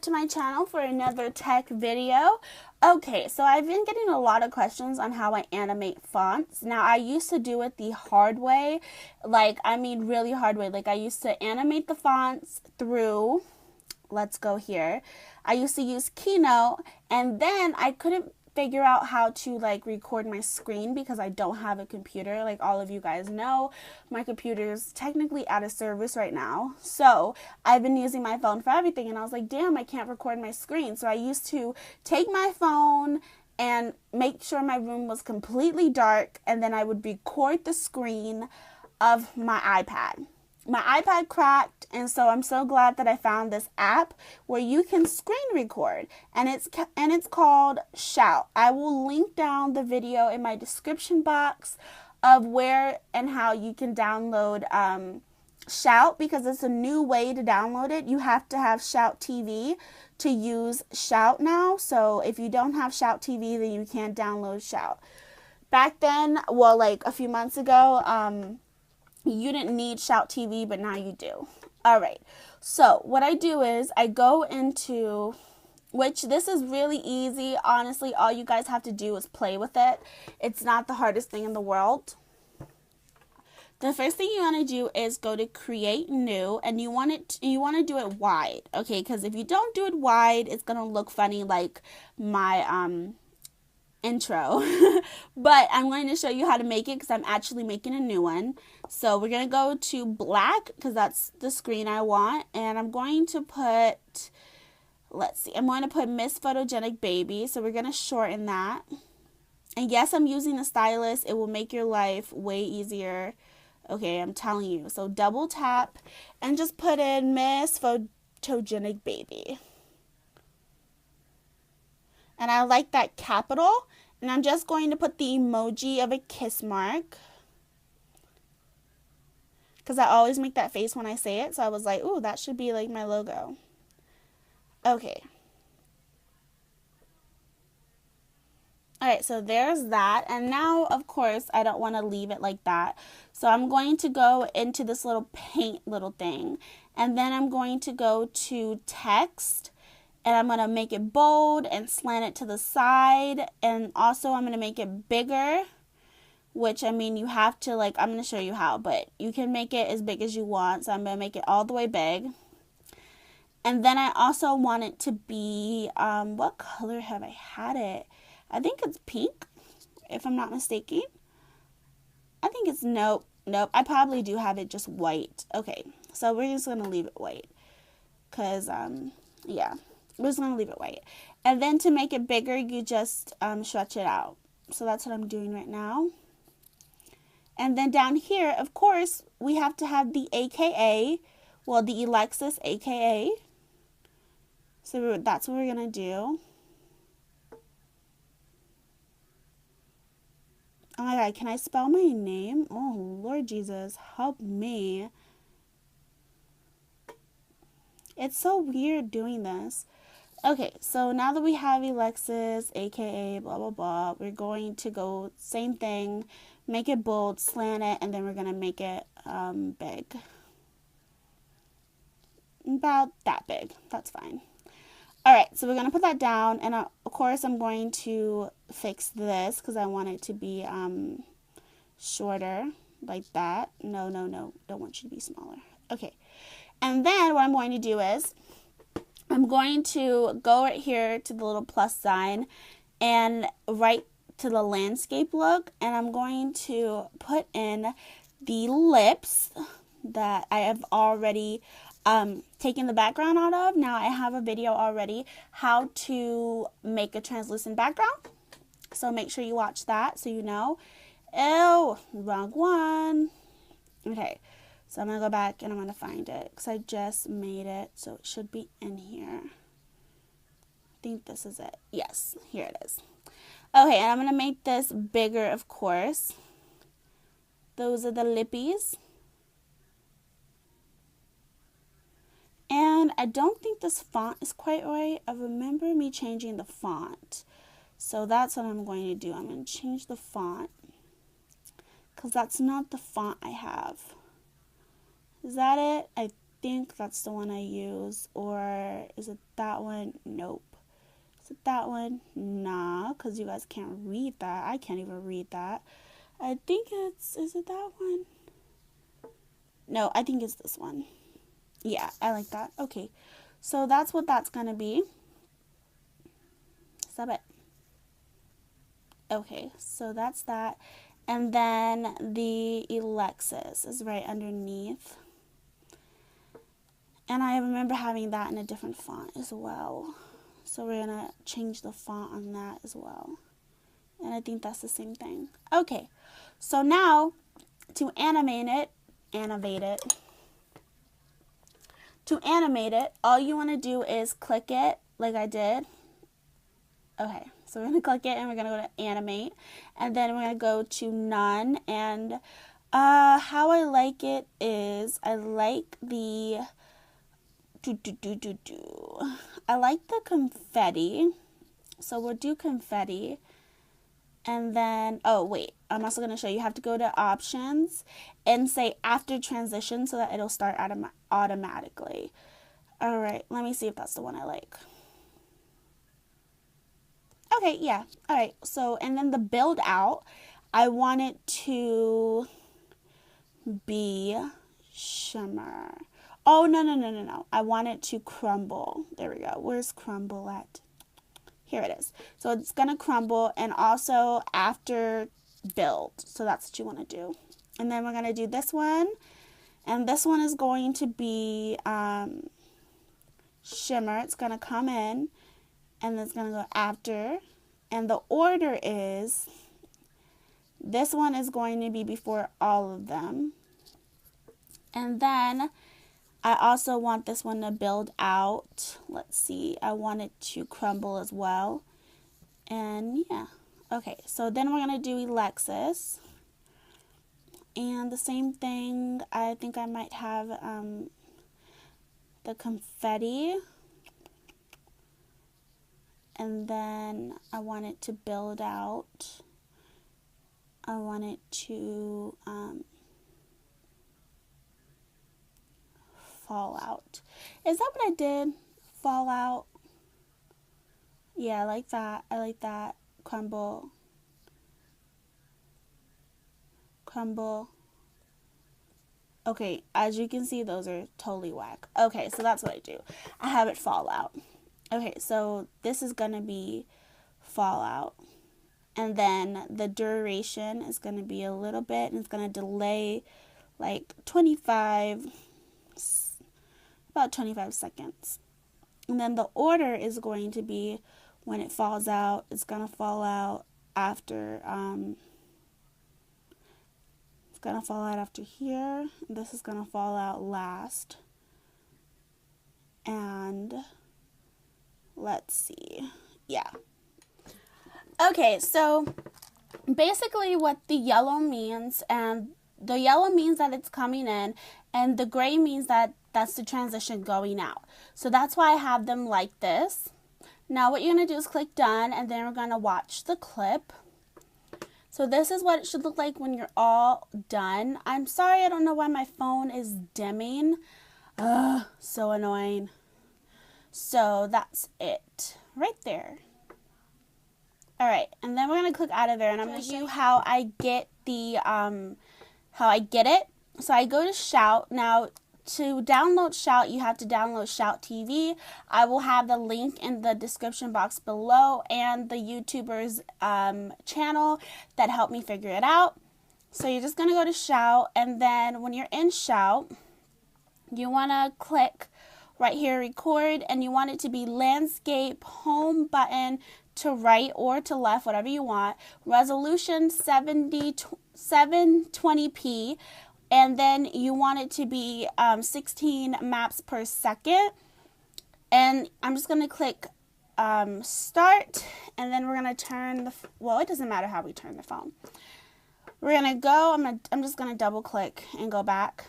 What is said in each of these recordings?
to my channel for another tech video. Okay, so I've been getting a lot of questions on how I animate fonts. Now, I used to do it the hard way, really hard way. Like, I used to animate the fonts through, let's go here. I used to use Keynote, and then I couldn't figure out how to record my screen because I don't have a computer. Like all of you guys know, my computer is technically out of service right now. So I've been using my phone for everything, and I was like, damn, I can't record my screen. So I used to take my phone and make sure my room was completely dark, and then I would record the screen of my iPad. My iPad cracked, and so I'm so glad that I found this app where you can screen record, and it's called Shout. I will link down the video in my description box of where and how you can download Shout, because it's a new way to download it. You have to have Shout TV to use Shout now. So if you don't have Shout TV, then you can't download Shout. Back then, well, like a few months ago, you didn't need Shout TV, but now you do. All right. So what I do is I go into, which this is really easy. Honestly, all you guys have to do is play with it. It's not the hardest thing in the world. The first thing you want to do is go to create new, and you want to do it wide. Okay, because if you don't do it wide, it's going to look funny like my intro. But I'm going to show you how to make it because I'm actually making a new one. So we're going to go to black because that's the screen I want, and I'm going to put, let's see, I'm going to put Miss Photogenic Baby. So we're going to shorten that. And yes, I'm using a stylus. It will make your life way easier. Okay, I'm telling you. So double tap and just put in Miss Photogenic Baby. And I like that capital. And I'm just going to put the emoji of a kiss mark, because I always make that face when I say it. So I was like, ooh, that should be like my logo. Okay. Alright, so there's that. And now, of course, I don't want to leave it like that. So I'm going to go into this little paint little thing. And then I'm going to go to text. And I'm going to make it bold and slant it to the side. And also I'm going to make it bigger. Which, I mean, you have to, I'm going to show you how. But you can make it as big as you want. So I'm going to make it all the way big. And then I also want it to be, what color have I had it? I think it's pink, if I'm not mistaken. I think it's, nope. I probably do have it just white. Okay, so we're just going to leave it white. Because, yeah. We're just going to leave it white. And then to make it bigger, you just stretch it out. So that's what I'm doing right now. And then down here, of course, we have to have the AKA. Well, the Alexis AKA. So that's what we're going to do. Oh my God, can I spell my name? Oh, Lord Jesus, help me. It's so weird doing this. Okay, so now that we have Alexis, aka blah, blah, blah, we're going to go, same thing, make it bold, slant it, and then we're going to make it big. About that big. That's fine. Alright, so we're going to put that down, and of course I'm going to fix this because I want it to be shorter, like that. No, don't want you to be smaller. Okay, and then what I'm going to do is, I'm going to go right here to the little plus sign and right to the landscape look, and I'm going to put in the lips that I have already taken the background out of. Now I have a video already how to make a translucent background, so make sure you watch that so you know. Oh, wrong one. Okay. So I'm going to go back and I'm going to find it because I just made it. So it should be in here. I think this is it. Yes, here it is. Okay, and I'm going to make this bigger, of course. Those are the lippies. And I don't think this font is quite right. I remember me changing the font. So that's what I'm going to do. I'm going to change the font because that's not the font I have. Is that it? I think that's the one I use. Or is it that one? Nope. Is it that one? Nah, because you guys can't read that. I can't even read that. I think is it that one? No, I think it's this one. Yeah, I like that. Okay, so that's what that's gonna be. Stop it. Okay, so that's that. And then the Alexis is right underneath. And I remember having that in a different font as well. So we're gonna change the font on that as well. And I think that's the same thing. Okay, so now to animate it, all you want to do is click it like I did. Okay, so we're going to click it and we're going to go to animate. And then we're going to go to none. And how I like it is I like the I like the confetti. So we'll do confetti. And then, oh wait, I'm also going to show you have to go to options and say after transition so that it'll start automatically. All right, let me see if that's the one I like. Okay, yeah. All right, so, and then the build out, I want it to be shimmer. Oh, no. I want it to crumble. There we go. Where's crumble at? Here it is. So it's going to crumble and also after build. So that's what you want to do. And then we're going to do this one. And this one is going to be shimmer. It's going to come in and then it's going to go after. And the order is, this one is going to be before all of them. And then I also want this one to build out. Let's see. I want it to crumble as well. And yeah. Okay, so then we're going to do Alexis. And the same thing, I think I might have the confetti. And then I want it to build out. I want it to fall out. Is that what I did? Fall out? Yeah, I like that. I like that. Crumble. Crumble. Okay, as you can see, those are totally whack. Okay, so that's what I do. I have it fall out. Okay, so this is going to be fall out. And then the duration is going to be a little bit, and it's going to delay like about 25 seconds. And then the order is going to be when it falls out, it's going to fall out after, it's going to fall out after here. This is going to fall out last. And let's see. Yeah. Okay, so basically what the yellow means, and the yellow means that it's coming in, and the gray means that that's the transition going out. So that's why I have them like this. Now what you're going to do is click done, and then we're going to watch the clip. So this is what it should look like when you're all done. I'm sorry, I don't know why my phone is dimming. Ugh, so annoying. So that's it right there. All right, and then we're going to click out of there, and I'm going to show you how I get the, it. So I go to Shout. Now, to download Shout, you have to download Shout TV. I will have the link in the description box below and the YouTuber's channel that helped me figure it out. So you're just going to go to Shout, and then when you're in Shout, you want to click right here, record, and you want it to be landscape, home button, to right or to left, whatever you want. Resolution 720p, and then you want it to be 16 maps per second. And I'm just going to click start, and then we're going to turn the, well, it doesn't matter how we turn the phone. We're going to go, I'm just going to double click and go back.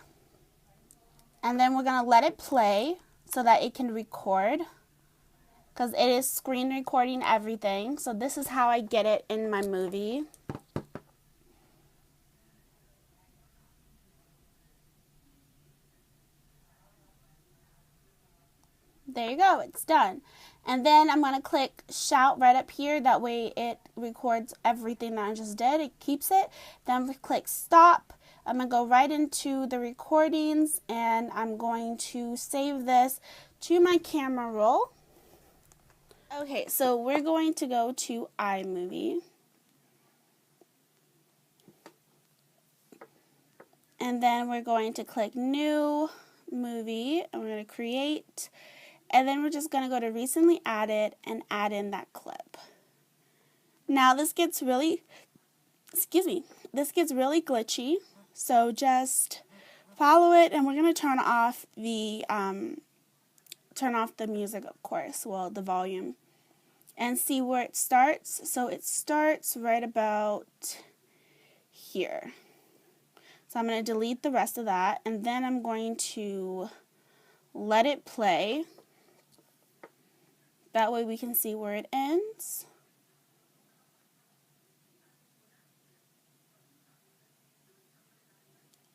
And then we're going to let it play so that it can record, because it is screen recording everything. So this is how I get it in my movie. There you go, it's done. And then I'm going to click shout right up here. That way it records everything that I just did. It keeps it. Then I'm going to click stop. I'm going to go right into the recordings and I'm going to save this to my camera roll. Okay, so we're going to go to iMovie. And then we're going to click new movie and we're going to create. And then we're just going to go to recently added and add in that clip. Now this gets really, this gets really glitchy. So just follow it and we're going to turn off the music, of course, well, the volume, and see where it starts. So it starts right about here. So I'm going to delete the rest of that and then I'm going to let it play. That way we can see where it ends.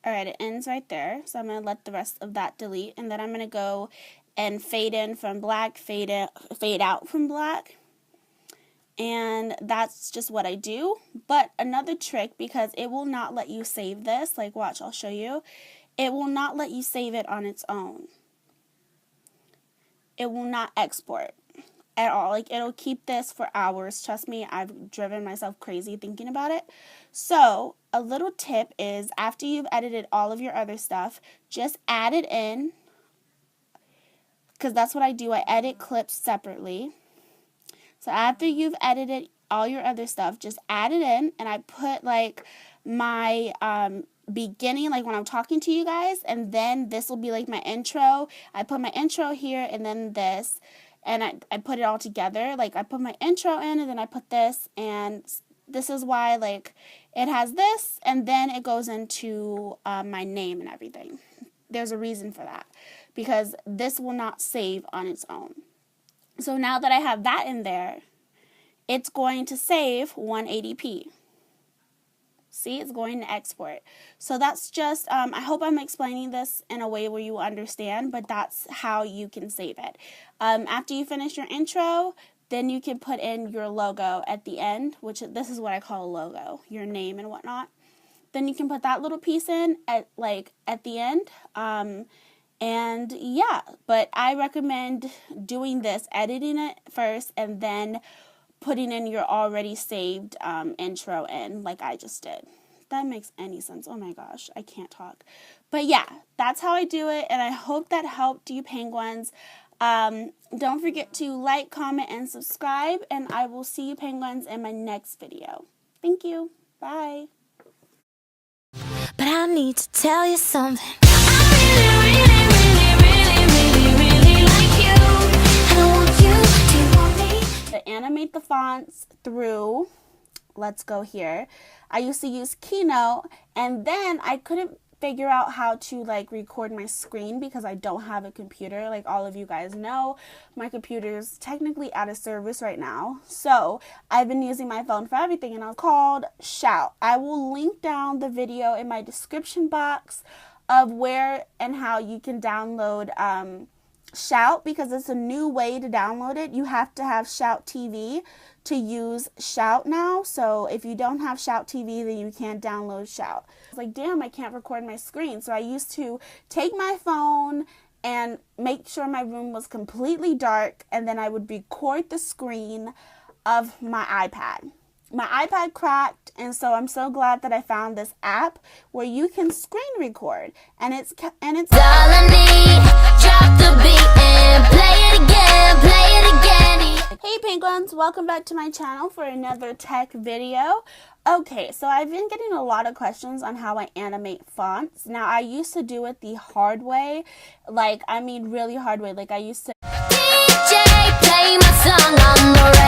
Alright, it ends right there. So I'm going to let the rest of that delete. And then I'm going to go and fade in from black, fade out from black. And that's just what I do. But another trick, because it will not let you save this. Like, watch, I'll show you. It will not let you save it on its own. It will not export at all. Like, it'll keep this for hours. Trust me, I've driven myself crazy thinking about it. So a little tip is, after you've edited all of your other stuff, just add it in, because that's what I do. I edit clips separately. So after you've edited all your other stuff, just add it in, and I put like my beginning, like when I'm talking to you guys, and then this will be like my intro. I put my intro here and then this, and I put it all together. Like I put my intro in and then I put this, and this is why like it has this and then it goes into my name and everything. There's a reason for that, because this will not save on its own. So now that I have that in there, it's going to save 180p. See, it's going to export. So that's just, I hope I'm explaining this in a way where you understand, but that's how you can save it. After you finish your intro, then you can put in your logo at the end, which this is what I call a logo, your name and whatnot. Then you can put that little piece in at the end. And yeah, but I recommend doing this, editing it first, and then putting in your already saved intro in, like I just did. If that makes any sense. Oh my gosh, I can't talk. But yeah, that's how I do it, and I hope that helped you penguins. Don't forget to like, comment, and subscribe, and I will see you penguins in my next video. Thank you. Bye. But I need to tell you something. To animate the fonts through, let's go here. I used to use Keynote, and then I couldn't figure out how to like record my screen because I don't have a computer. Like all of you guys know, my computer's technically out of service right now. So I've been using my phone for everything, and it's called Shout. I will link down the video in my description box of where and how you can download Shout, because it's a new way to download it. You have to have Shout TV to use Shout now. So if you don't have Shout TV, then you can't download Shout. It's like, damn, I can't record my screen. So I used to take my phone and make sure my room was completely dark, and then I would record the screen of my iPad. My iPad cracked, and so I'm so glad that I found this app where you can screen record, and it's all I need. Drop the beat and play it again. Hey penguins, welcome back to my channel for another tech video. Okay, so I've been getting a lot of questions on how I animate fonts. Now I used to do it the hard way, really hard way. Like I used to DJ, play my song on the